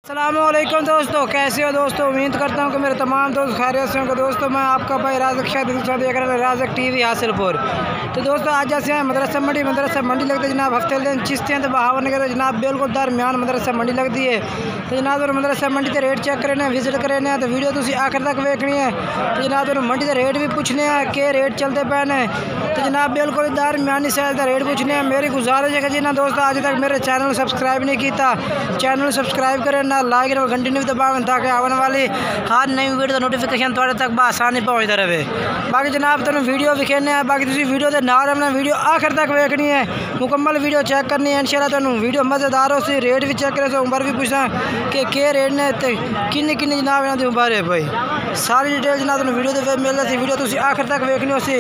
अस्सलामुअलैकुम दोस्तों, कैसे हो दोस्तों। उम्मीद करता हूँ कि मेरे तमाम दोस्त खैरियत से होंगे। दोस्तों मैं आपका भाई राज़क शाह देख रहे हैं राज़क टीवी हासिलपुर। तो दोस्तों आज जैसे हैं मदरसा मंडी लगती है जनाब। हफ्ते दिन चिश्तियाँ तो बहावर नहीं करते जनाब, बिल्कुल दरमियान मदरसा मंडी लगती है। तो जनाब मदरसा मंडी के रेट चेक करने विजिट करने तो वीडियो तुम आखिर तक वेखनी है। तो जनाब मंडी के रेट भी पूछने हैं कि रेट चलते पे ने। तो जनाब बिल्कुल दरमियानी साइज का रेट पूछने हैं। मेरी गुजारिश है कि जिन्हें दोस्तों आज तक मेरे चैनल सब्सक्राइब नहीं किया, चैनल सब्सक्राइब करें ना, लाइक और घंटी भी दबावें ताकि आने वाली हर नई वीडियो का नोटिफिकेशन थोड़े तक बसानी पहुँचता रहे। बाकी जनाब तुम वीडियो विखेने हैं, बाकी तुम वीडियो के नाल अपना वीडियो आखिर तक वेखनी है, मुकम्मल वीडियो चेक करनी है। इंशाल्लाह तुम वीडियो मज़ेदार हो सी रेट भी चेक करे सो उम्र भी पूछना कि क्या रेट ने किन्नी जनाब इन्होंने उम्र है भाई। सारी डिटेल जनाब तुम वीडियो के मिल रही वीडियो तुम आखिर तक वेखनी हो सी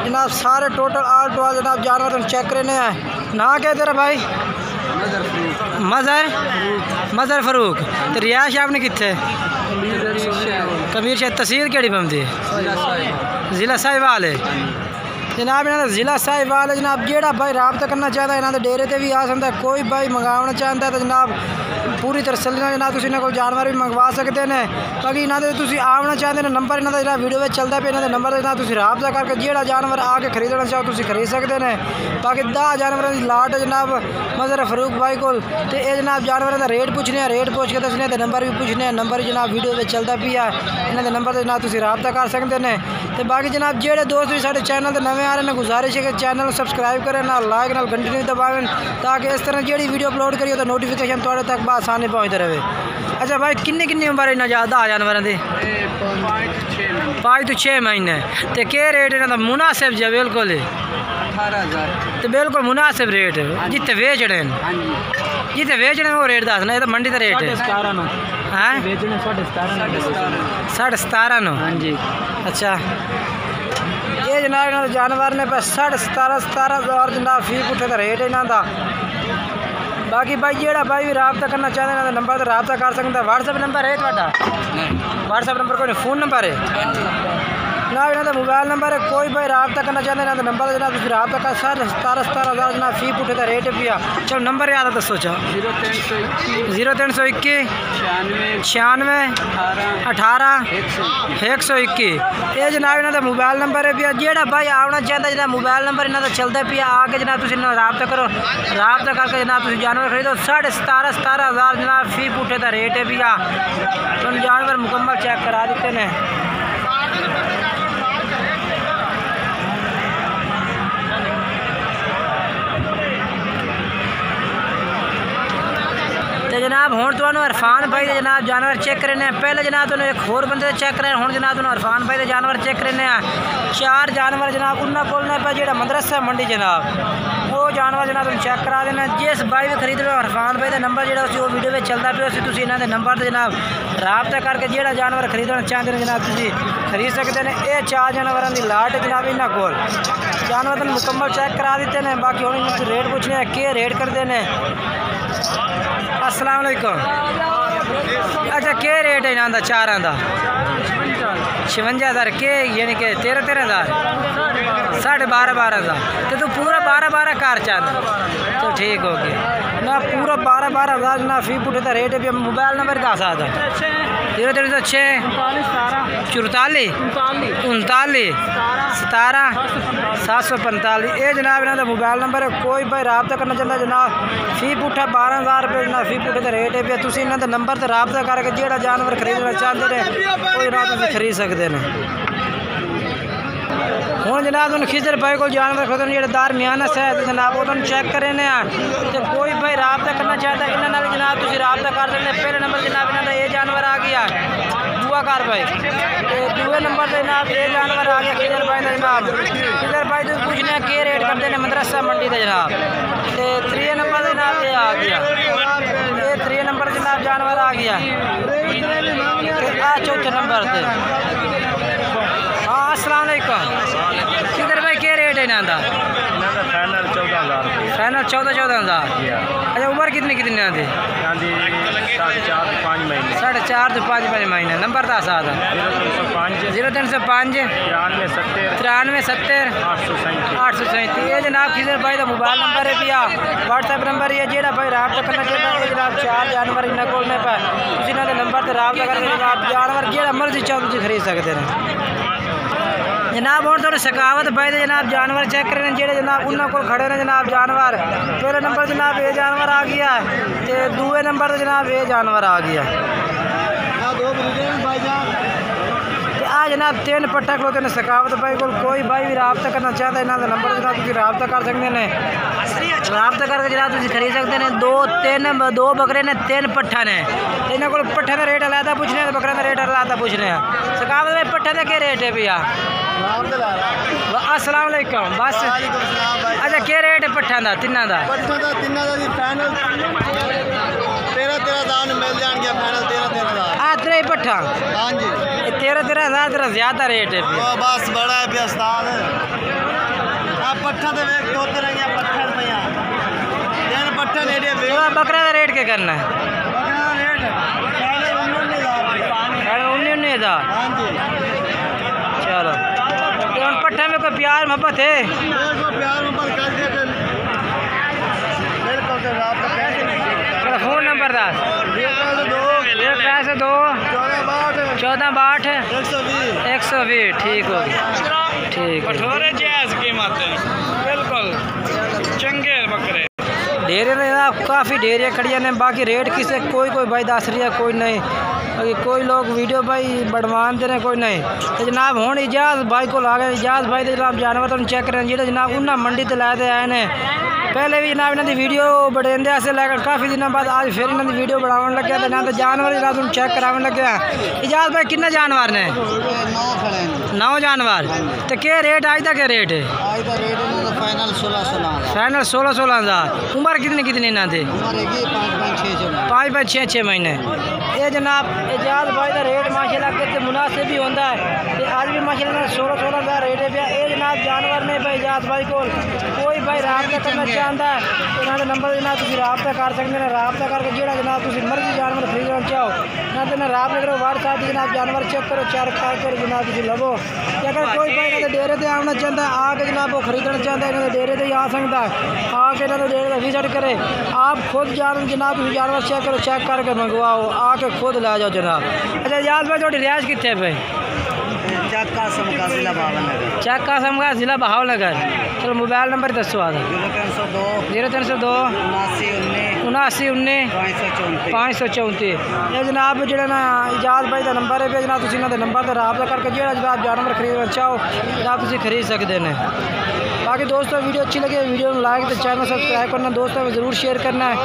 जनाब। सारे टोटल आल टू आल जनाब जानवर तुम चेक करने हैं। ना क्या तेरा भाई मज़र फरूक। तो रियाश आपने कितने कबीर शाह तहसील केड़ी पौंदी ज़िला साहिवाल है जनाब। इन्होंने ज़िला साहिवाल है जनाब। जेड़ा भाई रबता करना चाहता है इन्होंने डेरे से भी आ सकता है, कोई भाई मंगाना चाहता है तो जनाब पूरी तसल्ली जनाब तुम इन्होंने जानवर भी मंगवा सकते हैं। बाकी इन्होंने तुम आना चाहते हैं नंबर इन्होंने जो वीडियो में चलता पे इन्होंने नंबर जनाब तुम रबता करके जेड़ा जानवर आके खरीदना चाहो तुम खरीद सकते हैं। बाकी 10 जानवरों की लाट है जनाब मज़र फरूक भाई को। तो ये जनाब जानवरों का रेट पूछने हैं, रेट पूछ के दसने तो नंबर भी पूछने हैं, नंबर जनाब वीडियो में चलता भी है। इन्होंने नंबर से जनाब तुम रबता कर सकते हैं। तो बाकी जनाब जेड़े दोस्त भी साढ़े चैनल से नवे आ रहे हैं गुजारिश है कि चैनल सब्सक्राइब करें ना, लाइक ना घंटी नहीं दबावें ताकि इस तरह जी वीडियो अपलोड करिए तो नोटिफिकेशन थोड़े तक आसानी पहुँचते रहे। अच्छा भाई किन्नी उम्र इन्ना ज़्यादा जानवर की 5 तो 6 महीने। तो क्या रेट इन्हों मुनासिब जी बिल्कुल 18,000 तो बिल्कुल मुनासिब रेट जिते वेचने जिते वेचने वो रेट दसना। ये तो मंडी का रेट है 17.5। हाँ जी। अच्छा ये जनाब जानवर ने 17,500 जनाब फी पुठे का रेट है इन्हों का। बाकी भाई जेड़ा भाई भी रबता करना चाहते हैं नंबर तो रबता कर सकता है। व्हाट्सएप नंबर है थोड़ा? व्हाट्सएप नंबर कोई फ़ोन नंबर है ना, इन्होंने मोबाइल नंबर है। कोई भाई रबता करना चाहते हैं नंबर जनाब तुम रबता कर 17,000 जनाब फी पुठे का रेट पिया। चलो नंबर याद है दसो। 0321 96 18 121 ये जनाब इन्होंने मोबाइल नंबर है पिया। जेड़ा भाई आना चाहता है जनाब मोबाइल नंबर इन्हों चलता पिया आके जनाब तुम रबता करो, रबता करके जनाब तुम जानवर खरीदो। 17,500 जनाब फी पुठे का रेट है पिया। तुम जानवर मुकम्मल चेक करा देते हैं। तो जनाब हूँ तो इरफान भाई के जनाब जानवर चेक करने हैं। पहले जनाब तो एक होर बंदे चेक करें, हूँ जनाब तो इरफान भाई के जानवर चेक करने हैं। 4 जानवर जनाब उन्होंने कोलने पे जो मदरसा मंडी जनाब वो जानवर जनाब तुम चेक करा देना। जिस भाई भी खरीद लो इरफान भाई का नंबर जो वीडियो में चलता पे उसी तुम इन्होंने नंबर से जनाब रबता करके जो जानवर खरीदना चाहते हैं जनाब तुम खरीद सकते हैं। ये 4 जानवरों की लाट है जनाब इन्हों को। जानवर तुम मुकम्मल चेक करा देते हैं। बाकी हम रेट पूछने हैं कि रेट करते हैं। अस्सलाम वालेकुम। अच्छा क्या रेट है इन्हों का 4 का? 56,000 के यानी कि 13,000 12,500 तो तू पूरा 12,500 कार चाहता तो ठीक हो गया ना। पूरा 12,500 ना फी पुठे का रेट है। मोबाइल नंबर का साथ 0306 44 39 17 745 ये जनाब इन्हों मोबाइल नंबर है। कोई भाई रबता करना चाहता जनाब फी पुठा 12,000 रुपये जनाब फी पुठे का रेट है। तुम इन्होंने नंबर से रबता करके जो जानवर खरीदना चाहते हैं वो जनाब तुम खरीद सकते हैं। हूँ जनाब तुम खिजर भाई को जानवर खरीदने जो दरमियाना है तो जनाब वो तुम चेक करें। तो कोई भाई रबता करना चाहता है इन्होंने जनाब तुम रबता कर सकते। पहले नंबर जनाब इन्होंने ये जानवर आ गया दुआ कार भाई, दूसरे नंबर से जनाब ये जानवर आ गया खिजर भाई का जनाब। खिजर भाई तुम पूछने के रेट करते हैं मदरसा मंडी का जनाब। तो 3 नंबर जनाब ये आ गया, ये 3 नंबर जनाब जानवर आ गया। चौथे नंबर से हाँ। अस्सलाम वालेकुम। किधर भाई क्या रेट है इन्हों का? फाइनल 14,000। अच्छा उम्र कितनी आती? 4.5 to 5 महीने। नंबर था साथ 0305 93 70 837 ये जनाब खिजर भाई का मोबाइल नंबर है पिया। व्हाट्सएप नंबर है जेड़ा भाई रबता करना चाहता है जनाब 4 जानवर इन्होंने को तो रब्ता करके जनाब जानवर जो मर्जी चाहो तुम खरीद सकते हैं जनाब। और थोड़ी सकावत भाई जनाब जानवर चेक करें जो जनाब उन्होंने को खड़े ने जनाब जानवर। पहले नंबर जनाब ये जानवर आ गया तो दूसरे नंबर तो जनाब ये जानवर आ गया। आ जनाब 3 पट्टा खलोते ने सकावत भाई को कोई भाई भी रब्ता करना चाहता है इन्हों का नंबर जनाब तुम रब्ता कर सकते हैं। रब्ता करके जनाब तुम खरीद सकते हैं। 2 बकरे ने 3 पट्ठा ने इन्होंने को पट्ठे का रेट अलहदा पूछने बकरे का रेट अलहदा पूछने। सकावत भाई पट्ठे का क्या रेट है भैया? अस्सलाम वालेकुम। बस अच्छा क्या रेट है पट्ठा का तिना का? हाँ 13 पट्ठा 13,000 ज़्यादा रेट है बस बड़ा है उस्ताद। पट्ठा तो पट्ठा बकरा का रेट क्या करना है? 19,000। चलो पट्ठा में कोई प्यार मोहब्बत है? फ़ोन नंबर 10 2 14 62 120 ठीक हो गया ठीक है। बिल्कुल चंगे बकरे डेरे ने काफ़ी डेरियाँ खड़िया ने। बाकी रेट किसे कोई भाई दस रही है कोई नहीं। कोई लोग वीडियो भाई बढ़वान दे रहे कोई नहीं। तो जनाब हूँ इजाज़ भाई को ला गए। इजाज़ भाई तो जनाब जानवर तुम चेक करें जो जनाब उन्हें मंडी से लाए आए ने। पहले भी जनाब इन्होंने वीडियो बढ़ेंदे से लैकर काफ़ी दिनों बाद आज फिर इन्होंने वीडियो बढ़ावन लगे तो ना तो जानवर जनाब तुम चेक करावन लगे। इजाज़ भाई कितने जानवर ने? 9 जानवर। तो क्या रेट आज का क्या रेट है? फाइनल 16,000। उम्र कितनी इन्हों की? 5 6 महीने। ये जनाब इजाज़ भाई का रेट माशाल्लाह के मुनासिब भी होता है। आज भी माशाल्लाह 16,000 रेट है। ये जनाब जानवर ने भाई इजाज़ भाई को कोई भाई रब्ता करना चाहता है इन्होंने नंबर जनाब तुम रब्ता कर सकते हैं। रब्ता करके जो जनाब तुम मर्जी जानवर खरीदना चाहो ना तो रब्ता करो व्हाट्सएप जनाब जानवर चेक करो चेक कर जनाब तुम लवो। अगर कोई भाई इन्होंने डेरे से आना चाहता है आके जनाब वो खरीदना चाहता है इन्होंने डेरे से ही आ सकता है। आके इन्होंने डेरे का विजिट करे आप खुद जनाब तुम जानवर चेक करो चेक करके मंगवाओ आके खुद ला जाओ जनाब। अच्छा इजाज़ भाई थोड़ी रिहाइश कितने भाई? चक्का समका ज़िला बहावलनगर। चलो मोबाइल नंबर दसो आ 0302 79 19 534। ये जनाब जो ना इजाज़ भाई का नंबर है जनाब तुम इन्होंने नंबर से रब्ता करके जो जनाब जानवर खरीदना चाहो जनाब तुम खरीद सकते हैं। बाकी दोस्तों वीडियो अच्छी लगे वीडियो में लाइक तो चैनल सब्सक्राइब करना दोस्तों में ज़रूर शेयर करना है।